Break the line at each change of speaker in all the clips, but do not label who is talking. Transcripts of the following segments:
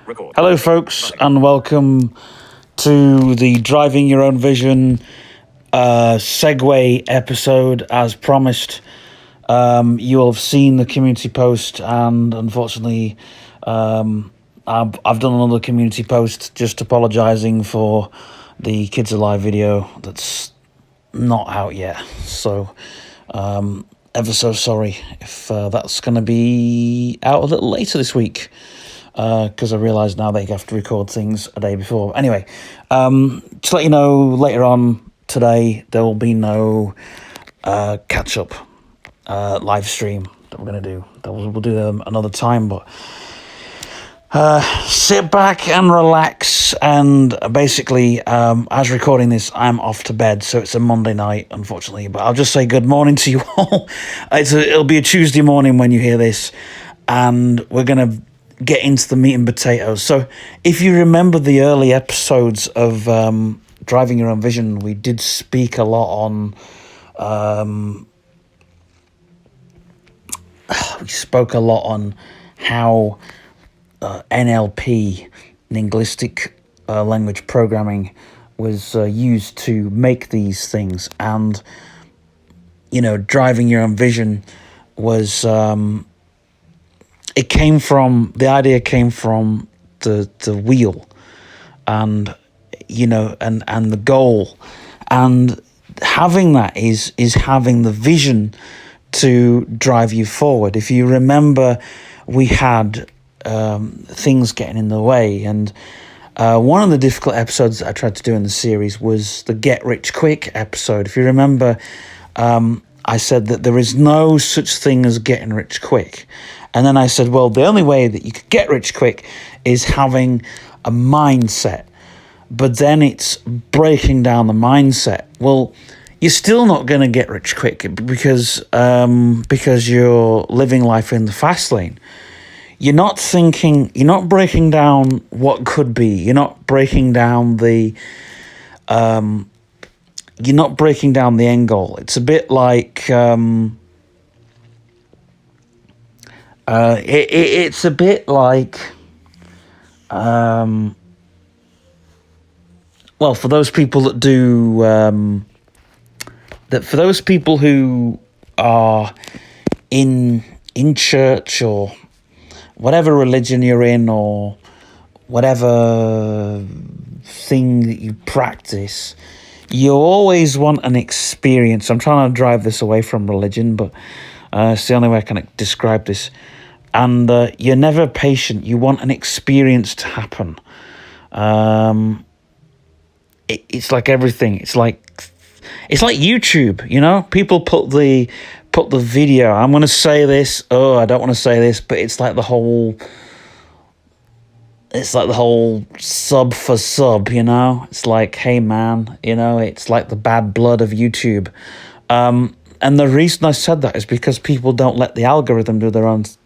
Hello, folks, and welcome to the Driving Your Own Vision Segway episode. As promised, you will have seen the community post, and unfortunately, I've done another community post just apologising for the Kids Alive video that's not out yet. So, ever so sorry if that's going to be out a little later this week. Because I realise now that you have to record things a day before. Anyway, to let you know, later on today, there will be no catch-up live stream that we're going to do. We'll do them another time, but sit back and relax. And basically, as recording this, I'm off to bed, so it's a Monday night, unfortunately. But I'll just say good morning to you all. It'll be a Tuesday morning when you hear this, and we're going to get into the meat and potatoes. So if you remember the early episodes of Driving Your Own Vision, we did speak a lot on how NLP, linguistic language programming, was used to make these things. And Driving Your Own Vision was the idea came from the wheel, and and the goal, and having that is having the vision to drive you forward. If you remember, we had things getting in the way, and one of the difficult episodes that I tried to do in the series was the Get Rich Quick episode. If you remember, I said that there is no such thing as getting rich quick. And then I said, well, the only way that you could get rich quick is having a mindset. But then it's breaking down the mindset. Well, you're still not going to get rich quick because you're living life in the fast lane. You're not breaking down what could be. You're not breaking down the end goal. It's a bit like it's a bit like well, for those people that do for those people who are in church or whatever religion you're in, or whatever thing that you practice, you always want an experience. I'm trying to drive this away from religion, but it's the only way I can describe this. And you're never patient. You want an experience to happen. It's like everything. It's like YouTube. People put the video. I'm going to say this. Oh, I don't want to say this, but it's like the whole. It's like the whole sub for sub. It's like, hey man. It's like the bad blood of YouTube. And the reason I said that is because people don't let the algorithm do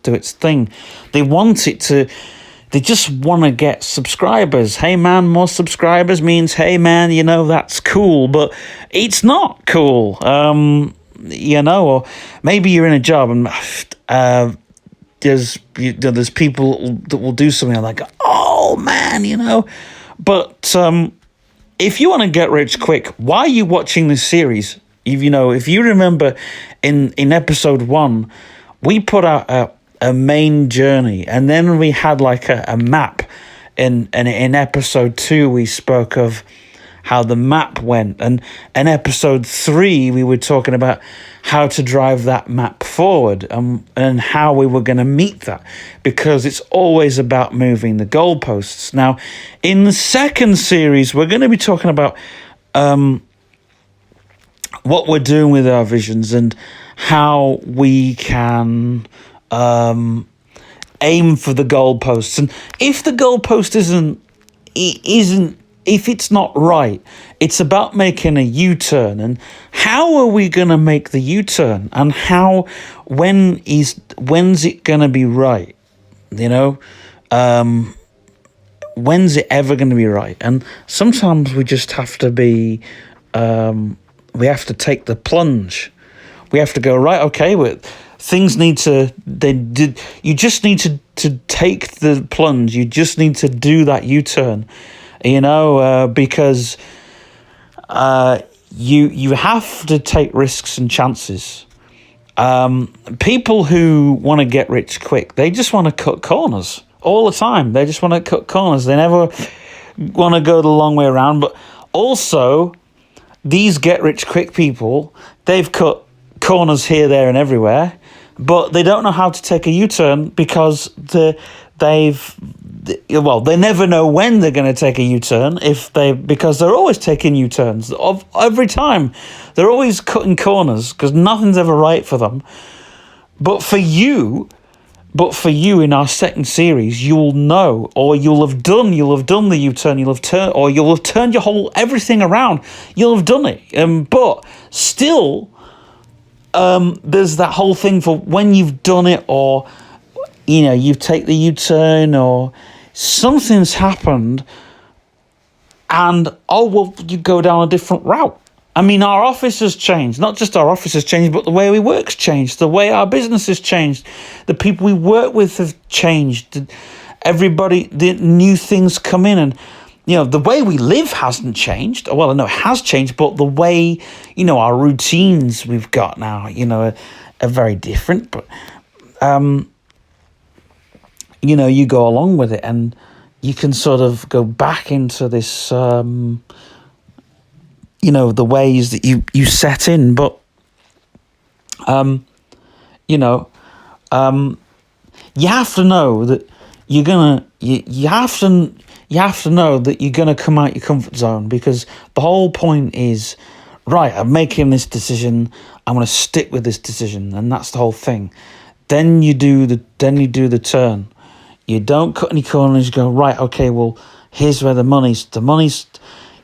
its thing. They just want to get subscribers. Hey man, more subscribers means, hey man, that's cool, but it's not cool. Or maybe you're in a job and there's people that will do something like, oh man, but if you want to get rich quick, why are you watching this series? If you remember in episode 1, we put out a main journey, and then we had like a map. In episode 2, we spoke of how the map went, and in episode 3, we were talking about how to drive that map forward, and how we were going to meet that, because it's always about moving the goalposts. Now, in the second series, we're going to be talking about what we're doing with our visions and how we can aim for the goalposts. And if the goalpost if it's not right, it's about making a U-turn. And how are we going to make the U-turn? And when's it going to be right? When's it ever going to be right? And sometimes we just have to be we have to take the plunge. We have to go, right, okay, things need to, you just need to take the plunge. You just need to do that U-turn, because you have to take risks and chances. People who want to get rich quick, they just want to cut corners all the time. They just want to cut corners. They never want to go the long way around. But also, these get rich quick people, they've cut corners here, there, and everywhere, but they don't know how to take a U-turn because they never know when they're going to take a U-turn because they're always taking U-turns every time. They're always cutting corners because nothing's ever right for them. But for you in our second series, you'll know, or you'll have done the U-turn, you'll have turned your everything around. You'll have done it. But still, there's that whole thing for when you've done it, or you take the U-turn, or something's happened, and you go down a different route. I mean, our office has changed. Not just our office has changed, but the way we work's changed. The way our business has changed. The people we work with have changed. Everybody, the new things come in, and the way we live hasn't changed. Well, I know it has changed, but the way our routines we've got now, are very different. But you go along with it, and you can sort of go back into this. The ways that you set in, but you have to know that you're gonna you have to know that you're gonna come out your comfort zone, because the whole point is, right, I'm making this decision, I'm gonna stick with this decision, and that's the whole thing. Then you do the turn. You don't cut any corners. You go, right, okay, well, here's where the money's.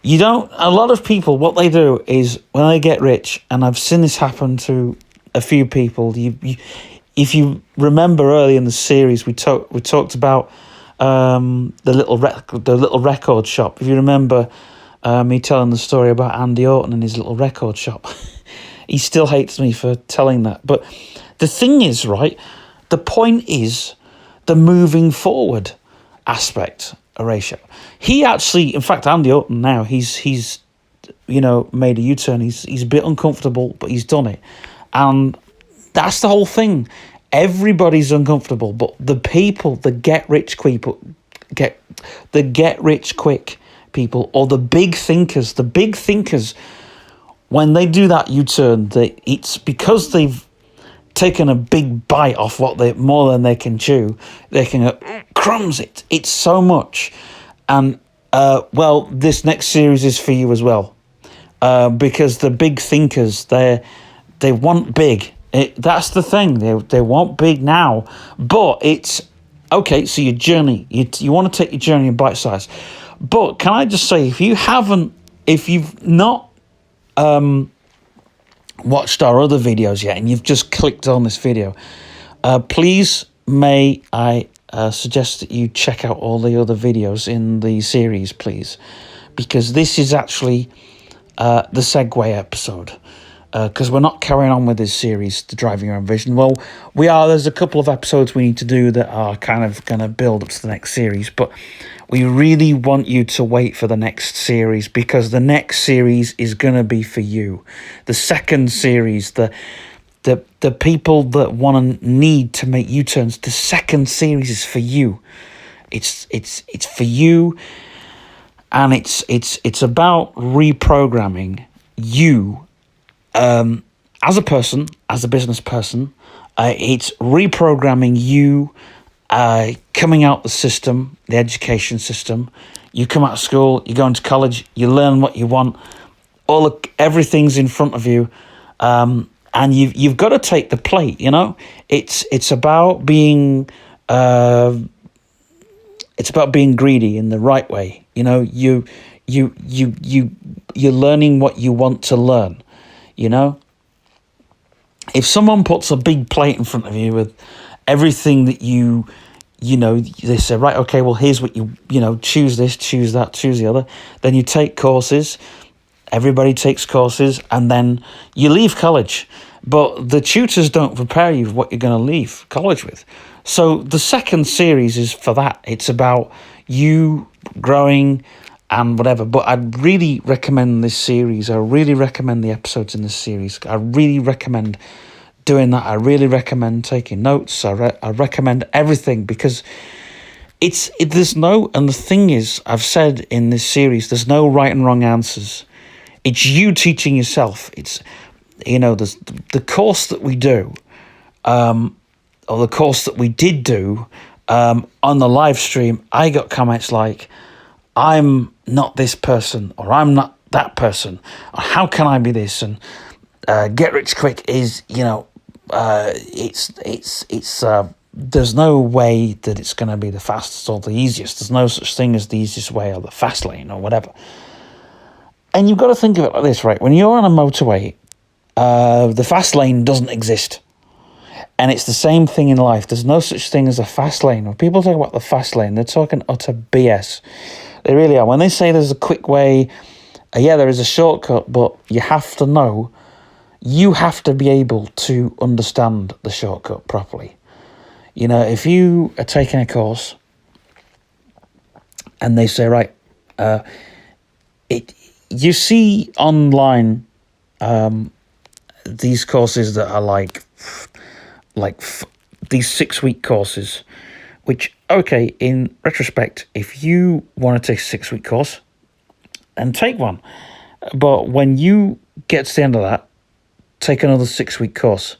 You don't. A lot of people, what they do is when they get rich, and I've seen this happen to a few people. If you remember early in the series, we talked about the little record shop. If you remember me telling the story about Andy Orton and his little record shop, he still hates me for telling that. But the thing is, right, the point is the moving forward aspect. Horatio, he actually, in fact, Andy Orton now, he's made a U-turn. He's a bit uncomfortable, but he's done it, and that's the whole thing. Everybody's uncomfortable, but the people, the get rich quick people, or the big thinkers, when they do that U-turn, it's because they've taken a big bite off more than they can chew. They can go, crumbs, it's so much. And this next series is for you as well, because the big thinkers, they want big. That's the thing, they want big now, but it's okay. So your journey, you want to take your journey in bite size, but can I just say, if you've not watched our other videos yet, and you've just clicked on this video, please may I suggest that you check out all the other videos in the series, please, because this is actually the Segway episode, because we're not carrying on with this series, the Driving Your Own Vision. Well, we are. There's a couple of episodes we need to do that are kind of going to build up to the next series, but we really want you to wait for the next series, because the next series is going to be for you. The second series, the people that want to need to make U-turns, the second series is for you. It's for you, and it's about reprogramming you as a person, as a business person. It's reprogramming you. Coming out the system, the education system. You come out of school, you go into college, you learn what you want. Everything's in front of you, and you've got to take the plate. It's about being greedy in the right way. You're learning what you want to learn. If someone puts a big plate in front of you with everything that they say, right, okay, well, here's what choose this, choose that, choose the other. Then you take courses. Everybody takes courses, and then you leave college, but the tutors don't prepare you for what you're going to leave college with. So the second series is for that. It's about you growing and whatever. But I'd really recommend this series. I really recommend the episodes in this series. I really recommend doing that. I really recommend taking notes. I recommend everything, because there's no, and the thing is, I've said in this series, there's no right and wrong answers. It's you teaching yourself. It's, there's the course that we do, or the course that we did do, on the live stream. I got comments like, I'm not this person, or I'm not that person, or how can I be this? And get rich quick is, there's no way that it's going to be the fastest or the easiest. There's no such thing as the easiest way or the fast lane or whatever. And you've got to think of it like this, right? When you're on a motorway, the fast lane doesn't exist. And it's the same thing in life. There's no such thing as a fast lane. When people talk about the fast lane, they're talking utter BS. They really are. When they say there's a quick way, there is a shortcut, but you have to know, you have to be able to understand the shortcut properly. If you are taking a course and they say, right, you see online these courses that are like these 6-week courses, which, okay, in retrospect, if you want to take a 6-week course, then take one. But when you get to the end of that, take another 6-week course.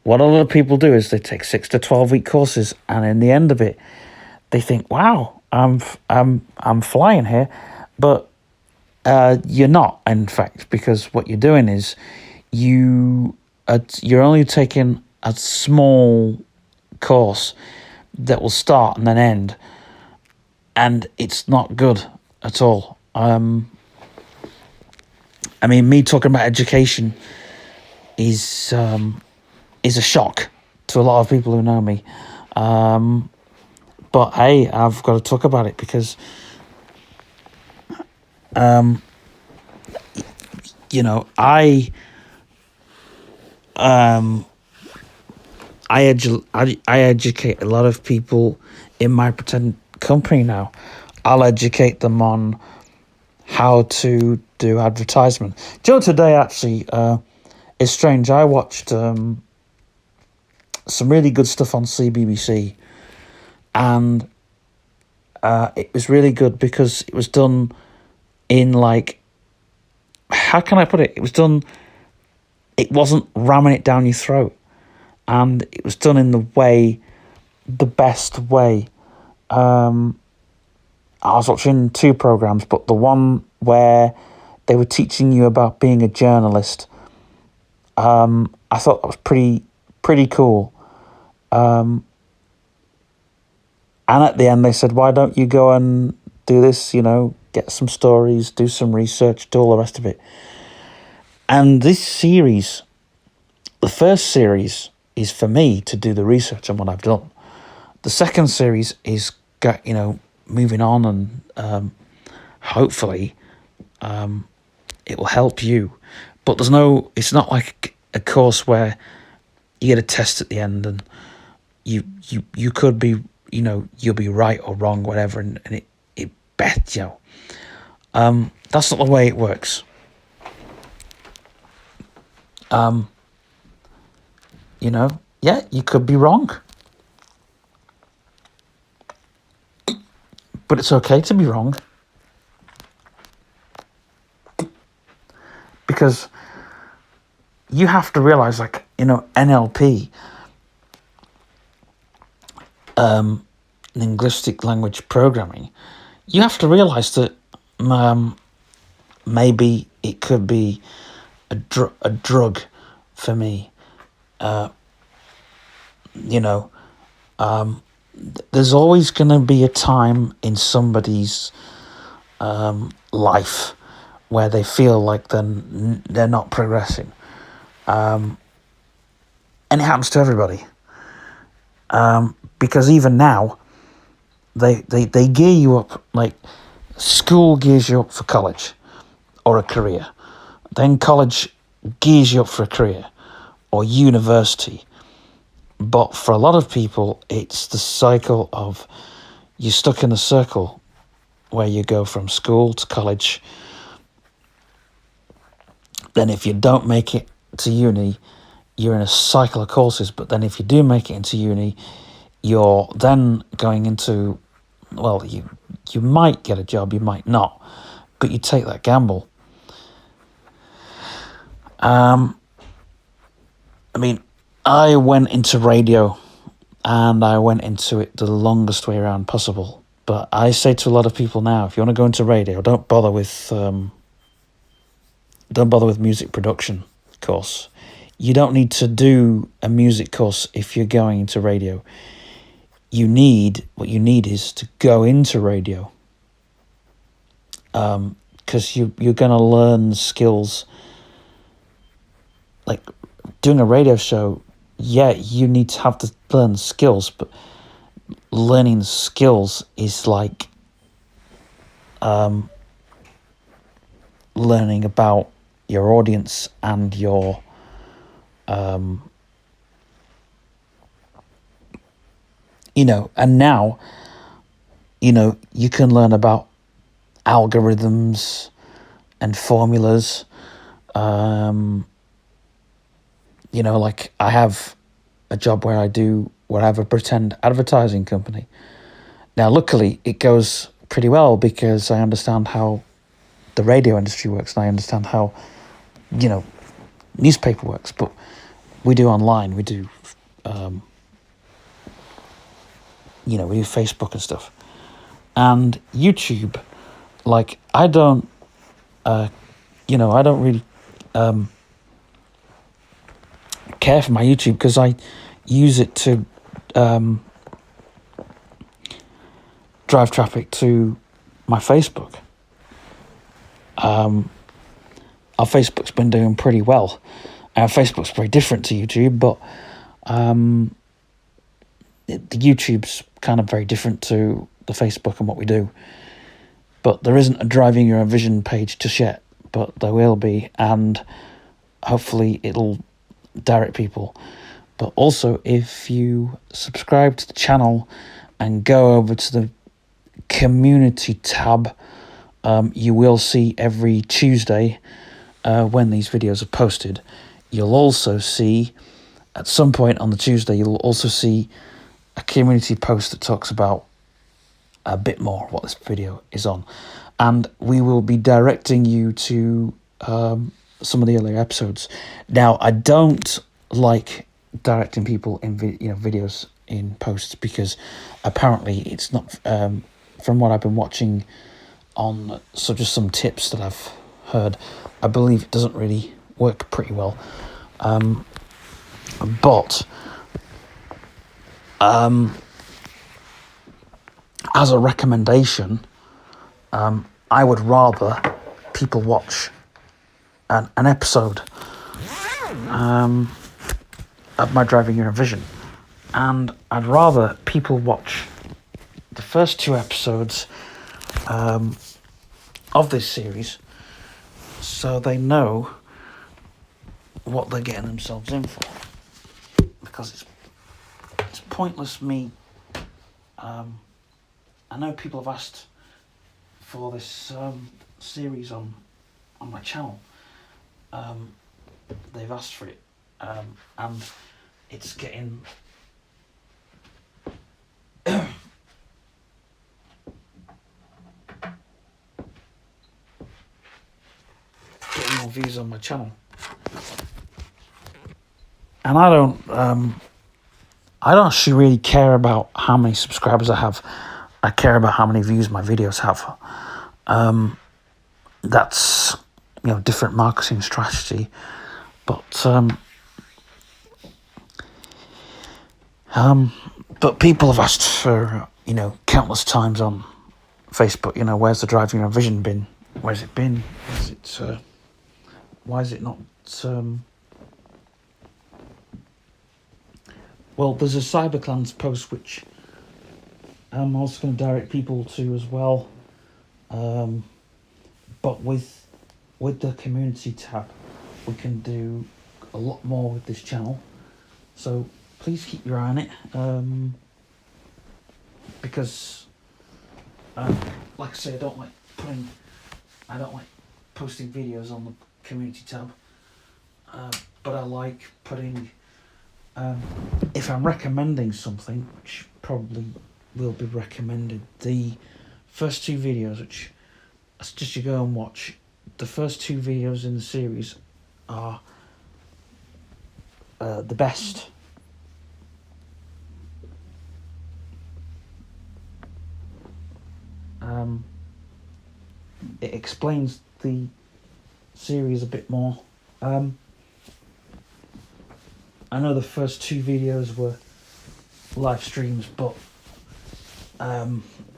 What a lot of people do is they take 6 to 12-week courses, and in the end of it, they think, "Wow, I'm flying here," but you're not, in fact, because what you're doing is you're only taking a small course that will start and then end, and it's not good at all. Me talking about education is a shock to a lot of people who know me. But hey, I've got to talk about it because, I educate a lot of people in my pretend company now. I'll educate them on how to do advertisement. Do you know, today actually, it's strange. I watched some really good stuff on CBBC, and it was really good because it was done in, like, how can I put it? It wasn't ramming it down your throat, and it was done in the best way. I was watching 2 programs, but the one where they were teaching you about being a journalist, I thought that was pretty cool. And at the end they said, why don't you go and do this, get some stories, do some research, do all the rest of it. And this series, the first series, is for me to do the research on what I've done. The second series is, moving on, and hopefully it will help you. But it's not like a course where you get a test at the end and you could be, you'll be right or wrong, whatever, and it bet, that's not the way it works. You could be wrong. But it's okay to be wrong. Because you have to realize, NLP, linguistic language programming, you have to realize that maybe it could be a drug for me. There's always going to be a time in somebody's life where they feel like they're not progressing. And it happens to everybody. Because even now, they gear you up, like school gears you up for college or a career. Then college gears you up for a career. or university. But for a lot of people, it's the cycle of you're stuck in a circle where you go from school to college. Then if you don't make it to uni, you're in a cycle of courses. But then if you do make it into uni, you're then going into, well, you might get a job, you might not, but you take that gamble. I mean, I went into radio, and I went into it the longest way around possible. But I say to a lot of people now, if you want to go into radio, don't bother with music production course. You don't need to do a music course if you're going into radio. What you need is to go into radio, because you're going to learn skills. Like doing a radio show, yeah, you need to have to learn skills, but learning skills is like learning about your audience and your and now you can learn about algorithms and formulas. Like I have a job where I have a pretend advertising company. Now, luckily, it goes pretty well because I understand how the radio industry works, and I understand how, newspaper works. But we do online, we do, we do Facebook and stuff. And YouTube, like, I don't really care for my YouTube because I use it to drive traffic to my Facebook. Our Facebook's been doing pretty well. Our Facebook's very different to YouTube, but the YouTube's kind of very different to the Facebook and what we do. But there isn't a Driving Your Vision page just yet, but there will be, and hopefully it'll direct people. But also, if you subscribe to the channel and go over to the community tab, you will see every Tuesday when these videos are posted. You'll also see, at some point on the Tuesday, you'll also see a community post that talks about a bit more what this video is on. And we will be directing you to some of the earlier episodes. Now, I don't like directing people in videos in posts, because apparently it's not, from what I've been watching on just some tips that I've heard, I believe it doesn't really work pretty well. But as a recommendation, I would rather people watch an episode of my Driving Your Vision, and I'd rather people watch the first 2 episodes of this series, so they know what they're getting themselves in for. Because it's pointless me. I know people have asked for this series on my channel. They've asked for it, and it's getting more views on my channel, and I don't actually really care about how many subscribers I have. I care about how many views my videos have. That's different marketing strategy, but people have asked for countless times on Facebook. Where's the Driving Your Vision been? Where's it been? Why is it not? Well, there's a Cyberclans post which I'm also going to direct people to as well. But with the community tab, we can do a lot more with this channel, so please keep your eye on it, because like I say, I don't like posting videos on the community tab, but I like putting, if I'm recommending something, which probably will be recommended, the first 2 videos, which I suggest you go and watch. The first 2 videos in the series are the best. It explains the series a bit more. I know the first 2 videos were live streams, but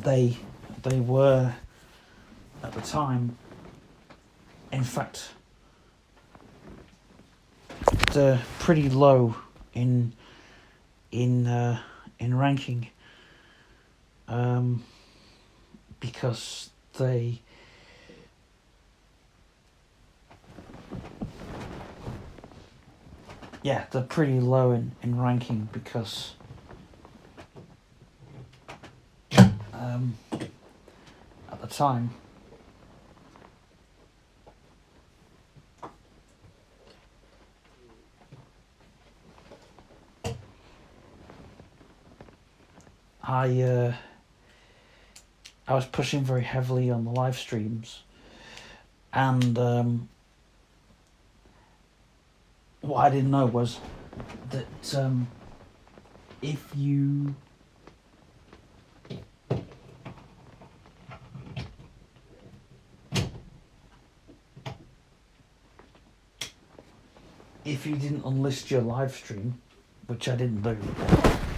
they were at the time. In fact, they're pretty low in ranking, because they're pretty low in ranking because at the time I was pushing very heavily on the live streams, and what I didn't know was that if you didn't unlist your live stream, which I didn't do at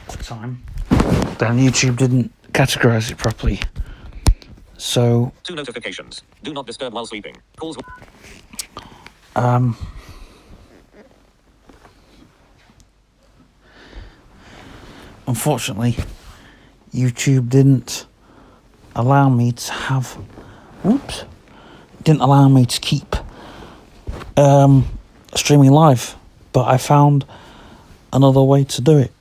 the time, then YouTube didn't categorize it properly. So
2 notifications. Do not disturb while sleeping. Calls.
Unfortunately, YouTube didn't allow me to have, didn't allow me to keep streaming live, but I found another way to do it,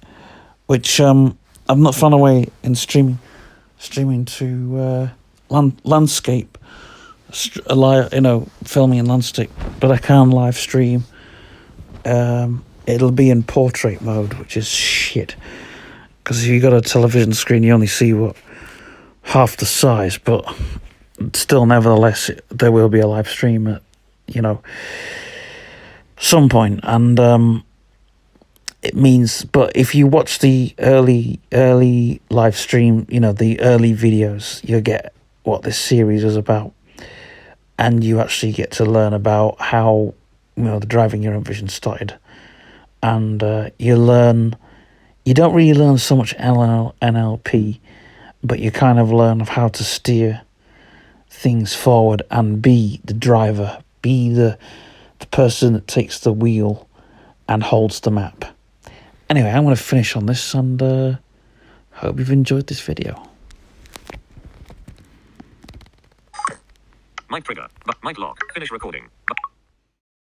which I've not found a way in streaming to landscape, filming in landscape, but I can live stream. It'll be in portrait mode, which is shit, because if you got a television screen, you only see half the size, but still, nevertheless, there will be a live stream at some point, and it means. But if you watch the early live stream, the early videos, you'll get what this series is about, and you actually get to learn about how the Driving Your Vision started, and you don't really learn so much NLP, but you kind of learn of how to steer things forward and be the driver, be the person that takes the wheel and holds the map. Anyway, I'm going to finish on this, and hope you've enjoyed this video.
Mic trigger. Mic lock. Finish recording.